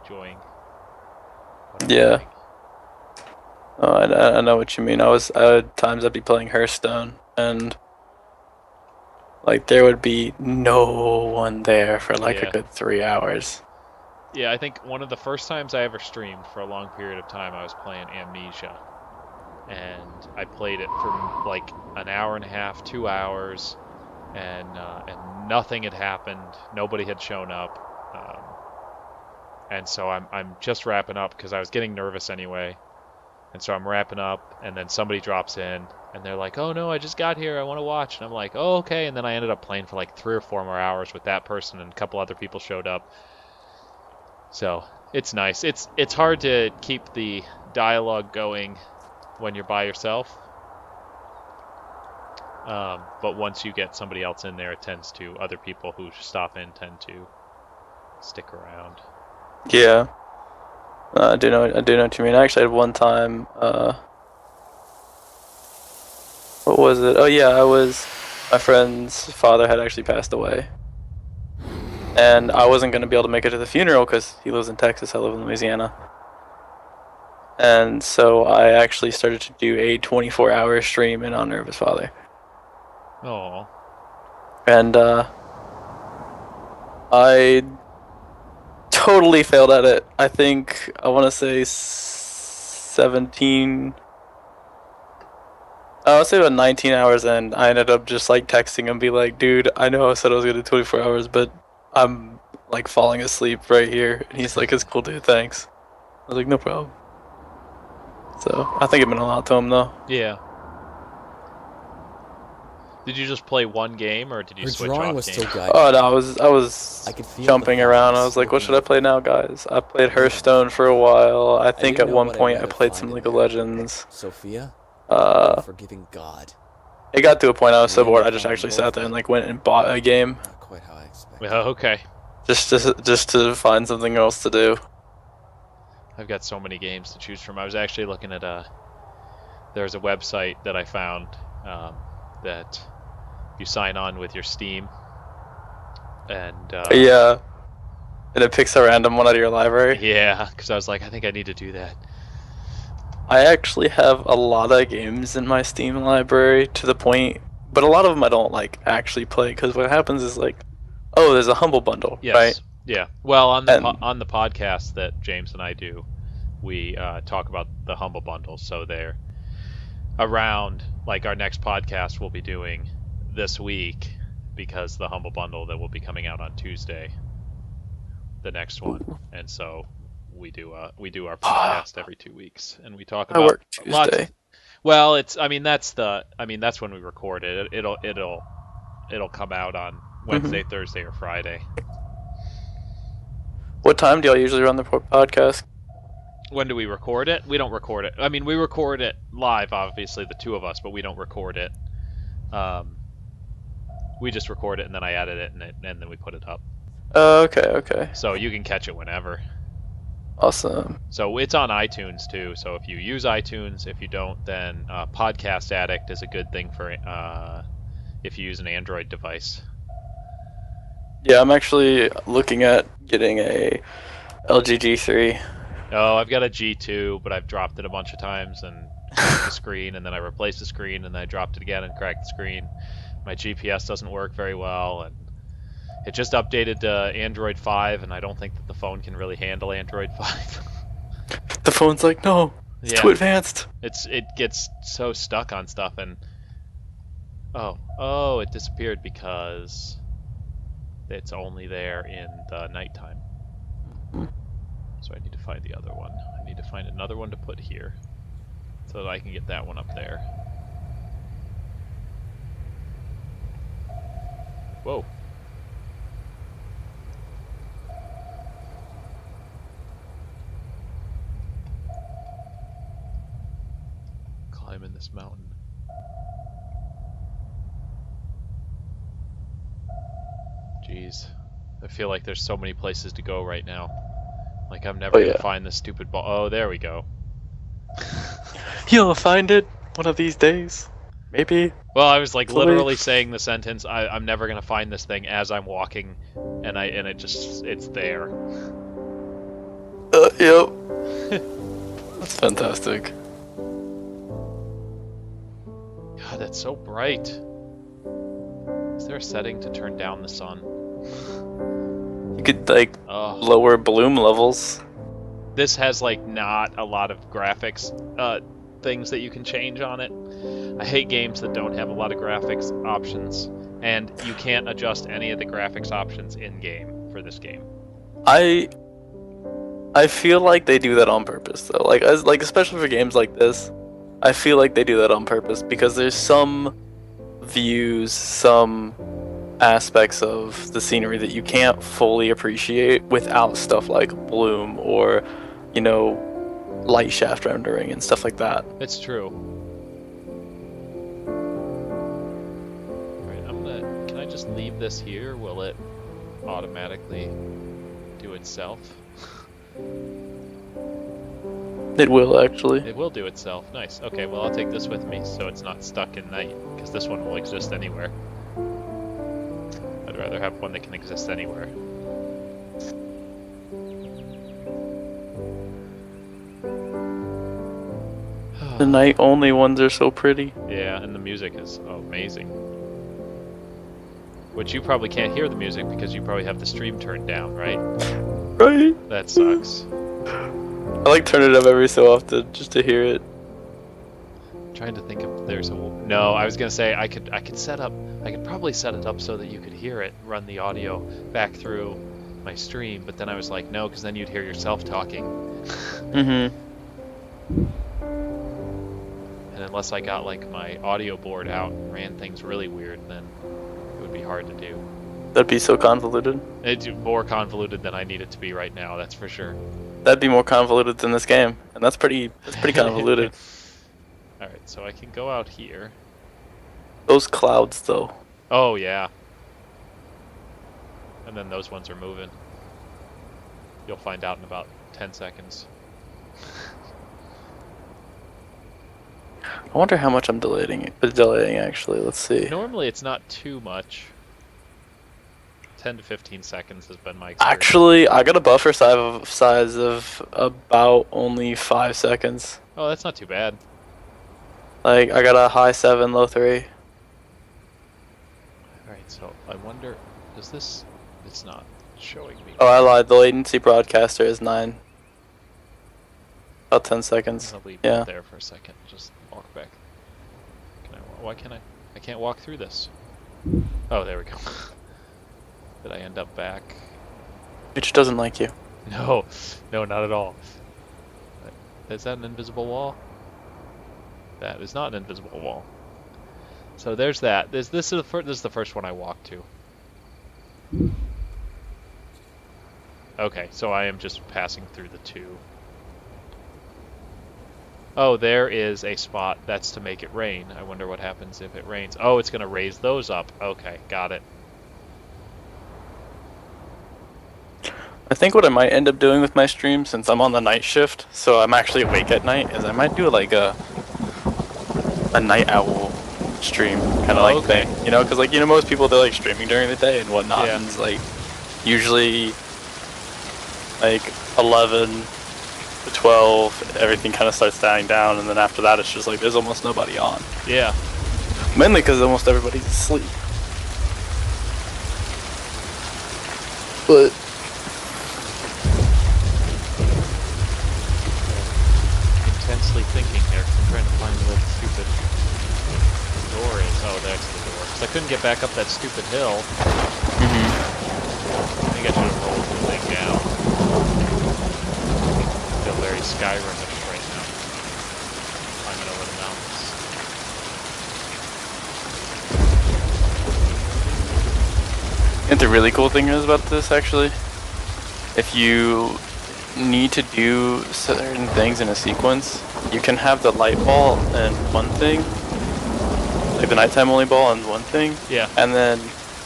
enjoying what I'm Yeah. doing. Oh, I know what you mean. I had times I'd be playing Hearthstone, and like there would be no one there for like a Yeah. good 3 hours. Yeah, I think one of the first times I ever streamed for a long period of time, I was playing Amnesia. And I played it for like an hour and a half, 2 hours, and nothing had happened. Nobody had shown up. And so I'm just wrapping up because I was getting nervous anyway. And so I'm wrapping up, and then somebody drops in, and they're like, "Oh no, I just got here. I want to watch." And I'm like, "Oh, okay." And then I ended up playing for like 3 or 4 more hours with that person, and a couple other people showed up. So it's nice. It's hard to keep the dialogue going when you're by yourself. But once you get somebody else in there, it tends to other people who stop in tend to stick around. Yeah. I do know what you mean. I actually had one time. What was it? Oh yeah, my friend's father had actually passed away, and I wasn't gonna be able to make it to the funeral because he lives in Texas. I live in Louisiana, and so I actually started to do a 24-hour stream in honor of his father, Oh, and I totally failed at it. I think I want to say 17. I would say about 19 hours in, I ended up just like texting him, be like, dude, I know I said I was gonna do 24 hours, but I'm like falling asleep right here. And he's like, it's cool, dude, thanks. I was like, no problem. So I think it meant a lot to him, though. yeah. Did you just play one game, or did you Her switch drawing off was games? still good. Oh, no, I was I could feel jumping the around. I fires was like, what should I smoking play now, guys? I played Hearthstone for a while. I think didn't at know one what I'd point I rather played find some in League of there. Legends. Sophia or Uh, forgiving God? it got to a point I was so In the end, bored, I I just found actually both sat there and of like went and bought a game Not quite how I expected. Oh, okay. just to find something else to do. I've got so many games to choose from. I was actually looking at there's a website that I found that you sign on with your Steam, and Yeah, and it picks a random one out of your library. yeah, because I was like, I think I need to do that. I actually have a lot of games in my Steam library to the point, but a lot of them I don't like actually play because what happens is like, oh, there's a Humble Bundle, right? Yes, yeah. Well, on And the podcast that James and I do, we talk about the Humble Bundle. So they're around, like our next podcast we'll be doing this week, because the Humble Bundle that will be coming out on Tuesday, the next one, and so we do our podcast every 2 weeks, and we talk I about work lots of. Tuesday. Well, that's when we record it. It'll come out on Wednesday, Thursday, or Friday. What time do y'all usually run the podcast? When do we record it? We don't record it. I mean, we record it live, obviously, the two of us, but we don't record it. We just record it, and then I edit it, and then we put it up. Okay. So you can catch it whenever. Awesome. So it's on iTunes, too. So if you use iTunes, if you don't, then Podcast Addict is a good thing for if you use an Android device. Yeah, I'm actually looking at getting a LG G3. Oh, I've got a G2, but I've dropped it a bunch of times and cracked the screen, and then I replaced the screen, and then I dropped it again and cracked the screen. My GPS doesn't work very well, and it just updated to Android 5, and I don't think that the phone can really handle Android 5. The phone's like, no, it's too advanced. It gets so stuck on stuff, and it disappeared because it's only there in the nighttime. So I need to find the other one. I need to find another one to put here so that I can get that one up there. Whoa. Climbing this mountain. Jeez. I feel like there's so many places to go right now. Like I'm never gonna find this stupid ball. Oh, there we go. You'll find it one of these days. Maybe. Well, I was like literally saying the sentence, I'm never gonna find this thing as I'm walking, and it's there. Yep. That's fantastic. God, that's so bright. Is there a setting to turn down the sun? You could like Oh, lower bloom levels. this has like not a lot of graphics things that you can change on it. I hate games that don't have a lot of graphics options, and you can't adjust any of the graphics options in game for this game. I feel like they do that on purpose though. Like especially for games like this, I feel like they do that on purpose because there's some views, some aspects of the scenery that you can't fully appreciate without stuff like bloom or, you know, light shaft rendering and stuff like that. It's true. Alright, can I just leave this here? Will it automatically do itself? It will actually. It will do itself. Nice. Okay, well I'll take this with me so it's not stuck in night, because this one will exist anywhere. I'd rather have one that can exist anywhere. The night only ones are so pretty. Yeah, and the music is amazing. Which you probably can't hear the music because you probably have the stream turned down, right? Right? That sucks. I like turn it up every so often just to hear it. I'm trying to think if there's a... No, I was gonna say I could probably set it up so that you could hear it, run the audio back through my stream, but then I was like, no, because then you'd hear yourself talking. Mm-hmm. And unless I got like my audio board out and ran things really weird, then it would be hard to do. That'd be so convoluted. It's more convoluted than I need it to be right now, that's for sure. That'd be more convoluted than this game, and that's pretty convoluted. Alright, so I can go out here. Those clouds, though. Oh, yeah. And then those ones are moving. You'll find out in about 10 seconds. I wonder how much I'm delaying actually. Let's see. Normally it's not too much. 10 to 15 seconds has been my experience. Actually, I got a buffer size of about only 5 seconds. Oh, that's not too bad. Like, I got a high 7, low 3. Alright, so I wonder, does this... It's not showing me. Oh, I lied. The latency broadcaster is 9. About 10 seconds. I'll leave Yeah. it there for a second. Just walk back. Why can't I? I can't walk through this. Oh, there we go. Did I end up back? Which doesn't like you. No, no, not at all. Is that an invisible wall? That is not an invisible wall. So there's that. This is the first one I walked to. Okay, so I am just passing through the two. Oh, there is a spot. That's to make it rain. I wonder what happens if it rains. Oh, it's going to raise those up. Okay, got it. I think what I might end up doing with my stream, since I'm on the night shift, so I'm actually awake at night, is I might do like a night owl stream kind of like okay. thing. You know, because like, you know, most people, they're like streaming during the day and whatnot. Yeah. And it's like usually like 11 to 12, everything kind of starts dying down, and then after that it's just like there's almost nobody on. Yeah. Mainly because almost everybody's asleep. But Intensely thinking here, 'cause I'm trying to find where the stupid door is. Oh, that's the door. 'Cause I couldn't get back up that stupid hill. I think I should have rolled the thing down. I feel very Skyrim-ish right now. Climbing over the mountains. and the really cool thing is about this, actually, if you need to do certain things in a sequence, you can have the light ball in one thing, like the nighttime only ball in one thing, Yeah. and then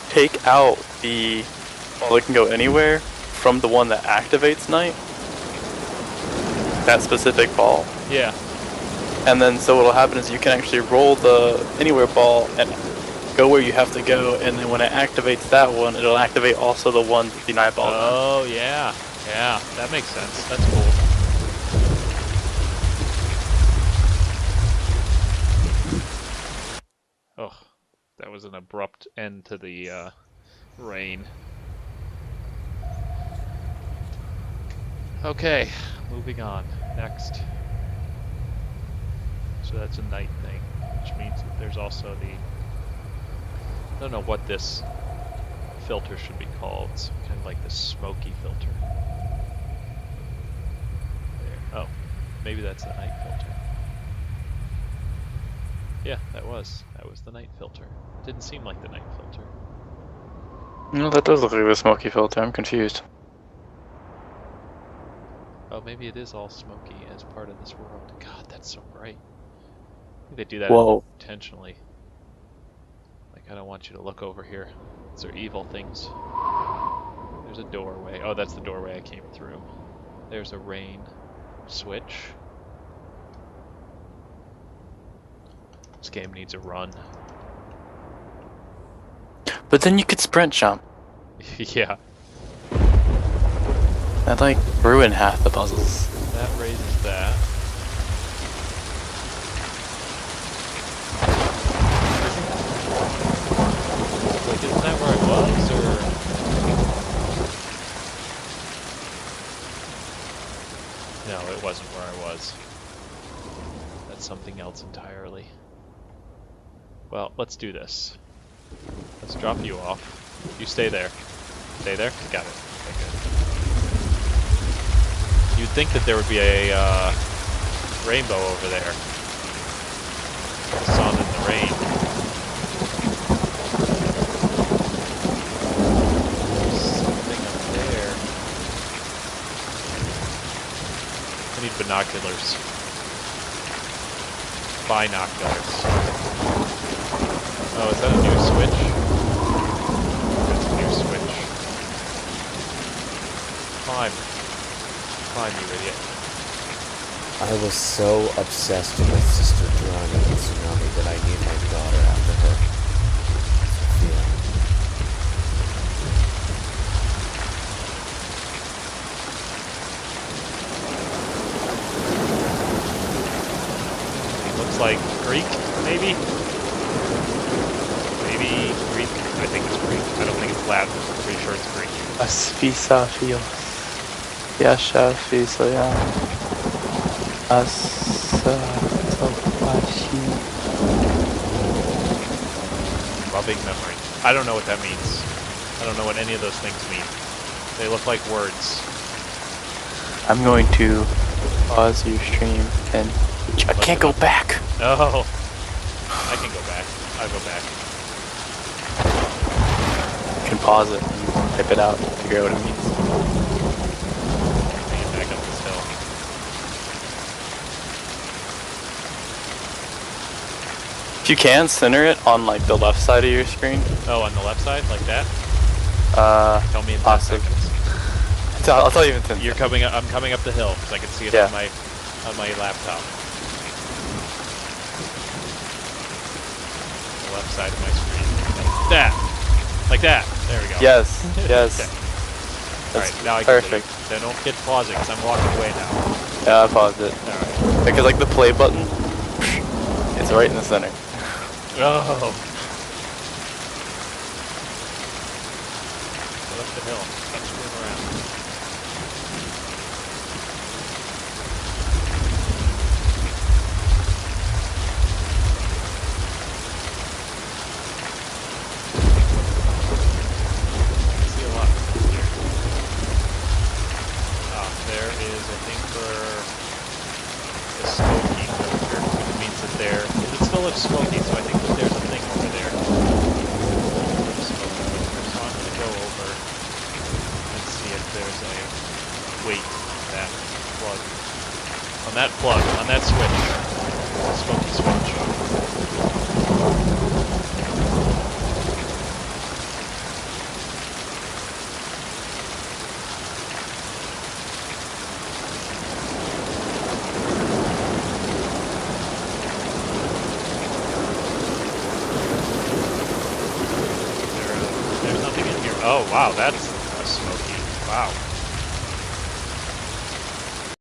take out the ball that can go anywhere from the one that activates night, that specific ball. Yeah. And then so what'll happen is you can actually roll the anywhere ball and go where you have to go, and then when it activates that one, it'll activate also the one with the night ball. Oh, yeah. Yeah, that makes sense. That's cool. Oh, that was an abrupt end to the rain. Okay, moving on. Next. So that's a night thing, which means that there's also the... I don't know what this filter should be called. It's kind of like the smoky filter. There. Oh, maybe that's the night filter. Yeah, that was the night filter. It didn't seem like the night filter. No, that does look like the smoky filter. I'm confused. Oh, maybe it is all smoky as part of this world. God, that's so bright. I think they do that Whoa. intentionally. Like, I don't want you to look over here. These are evil things. There's a doorway. Oh, that's the doorway I came through. There's a rain switch. This game needs a run. But then you could sprint jump. Yeah, That like ruin half the puzzles. that raises that. Like, isn't that where I was, or? No, it wasn't where I was. That's something else entirely. Well, let's do this. Let's drop you off. You stay there. Stay there? Got it. Okay, good. You'd think that there would be a rainbow over there. The sun and the rain. There's something up there. I need binoculars. Binoculars. Oh, is that a new switch? That's a new switch. Climb. Climb, you idiot. I was so obsessed with my sister drowning in the tsunami that I named my daughter after her. Sophia. Looks like Greek, maybe? Maybe Greek. I think it's Greek. I don't think it's Latin. I'm pretty sure it's Greek. Asfisa fios. Yasha fisoya. Loving memory. I don't know what that means. I don't know what any of those things mean. They look like words. I'm going to pause your stream and I can't go back. Oh. I can go back. I'll go back. You can pause it and type it out and figure out what it means. Get back up this hill. If you can, center it on like the left side of your screen. Oh, on the left side, like that? Tell me in 10 awesome. seconds. I'll tell you in 10 You're coming up. I'm coming up the hill because I can see it Yeah. on my laptop. The left side of my screen. Like that. Like that. There we go. Yes, yes. Okay. That's Alright, now I can perfect. leave. Then don't get pausing because I'm walking away now. Yeah, I paused it. Alright. Because like the play button, it's right in the center. Oh. Go up the hill. Stop screwing around. I see a lot here. There is, I think, for the smoky filter, which means that there, it still looks smoky, so I think that there's a thing over there. For the smoky filter. So I'm gonna go over and see if there's a weight on that plug. On that plug, on that switch. The smoky switch. There's nothing in here. Oh wow, that's smoky. Wow.